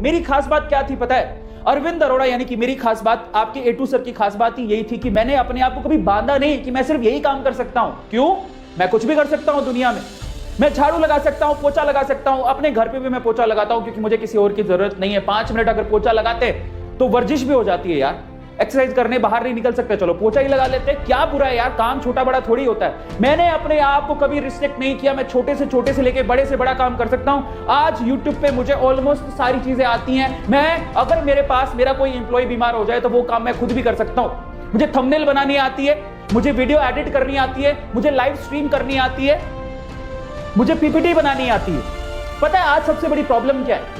मेरी खास बात क्या थी पता है? अरविंद अरोड़ा यानी कि मेरी खास बात, आपके एटू सर की खास बात ही यही थी कि मैंने अपने आप को कभी बांधा नहीं कि मैं सिर्फ यही काम कर सकता हूं। क्यों? मैं कुछ भी कर सकता हूं दुनिया में। मैं झाड़ू लगा सकता हूं, पोछा लगा सकता हूं, अपने घर पे भी मैं पोछा लगाता हूं क्योंकि मुझे किसी और की जरूरत नहीं है। 5 मिनट अगर पोछा लगाते तो वर्जिश भी हो जाती है यार। एक्सरसाइज करने बाहर नहीं निकल सकते, चलो पोछा ही लगा लेते, क्या बुरा है यार, काम छोटा बड़ा थोड़ी होता है। मैंने अपने आप को कभी रिस्ट्रिक्ट नहीं किया, मैं छोटे से लेके बड़े से बड़ा काम कर सकता हूं। आज यूट्यूब पे मुझे ऑलमोस्ट सारी चीजें आती हैं। मैं अगर मेरे पास मेरा कोई एम्प्लॉय बीमार हो जाए तो वो काम मैं खुद भी कर सकता हूं। मुझे थंबनेल बनानी आती है, मुझे वीडियो एडिट करनी आती है, मुझे लाइव स्ट्रीम करनी आती है, मुझे पीपीटी बनानी आती है। पता है आज सबसे बड़ी प्रॉब्लम क्या है?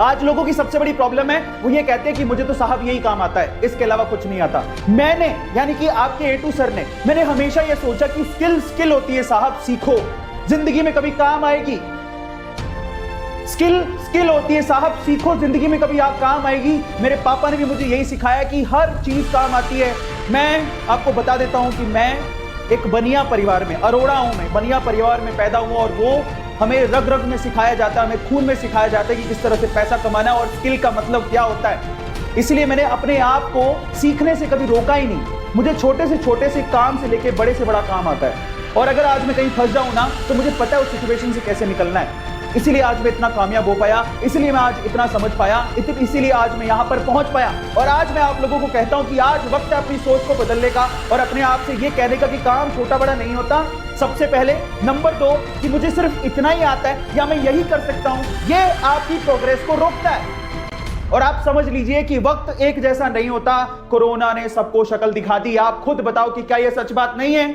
आज लोगों की सबसे बड़ी प्रॉब्लम है, वो ये कहते हैं कि मुझे तो साहब यही काम आता है, इसके अलावा कुछ नहीं आता। मैंने यानी कि आपके एटू सर ने, मैंने हमेशा ये सोचा कि स्किल होती है साहब, सीखो, जिंदगी में कभी काम आएगी। स्किल होती है साहब, सीखो, जिंदगी में कभी आप काम आएगी। मेरे पापा ने भी मुझे यही सिखाया कि हर चीज काम आती है। मैं आपको बता देता हूं कि मैं एक बनिया परिवार में, अरोड़ा हूं मैं, बनिया परिवार में पैदा हुआ और वो हमें रग रग में सिखाया जाता है, हमें खून में सिखाया जाता है कि किस तरह से पैसा कमाना है और स्किल का मतलब क्या होता है। इसलिए मैंने अपने आप को सीखने से कभी रोका ही नहीं। मुझे छोटे से काम से लेके बड़े से बड़ा काम आता है और अगर आज मैं कहीं फंस जाऊं ना तो मुझे पता है उस सिचुएशन से कैसे निकलना है। इसीलिए आज मैं इतना कामयाब हो पाया, इसलिए मैं आज इतना समझ पाया, इसीलिए आज मैं यहाँ पर पहुंच पाया। और आज मैं आप लोगों को कहता हूं कि आज वक्त है अपनी सोच को बदलने का और अपने आप से ये कहने का कि काम छोटा बड़ा नहीं होता। सबसे पहले नंबर 2 कि मुझे सिर्फ इतना ही आता है या मैं यही कर सकता हूं, ये आपकी प्रोग्रेस को रोकता है। और आप समझ लीजिए कि वक्त एक जैसा नहीं होता। कोरोना ने सबको शक्ल दिखा दी। आप खुद बताओ कि क्या यह सच बात नहीं है?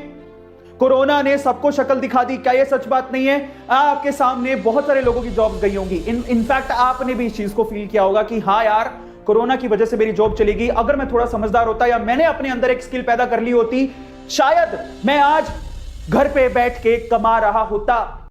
कोरोना ने सबको शक्ल दिखा दी, क्या यह सच बात नहीं है? आपके सामने बहुत सारे लोगों की जॉब गई होंगी। इनफैक्ट आपने भी इस चीज को फील किया होगा कि हाँ यार, कोरोना की वजह से मेरी जॉब चली गई। अगर मैं थोड़ा समझदार होता या मैंने अपने अंदर एक स्किल पैदा कर ली होती, शायद मैं आज घर पे बैठ के कमा रहा होता।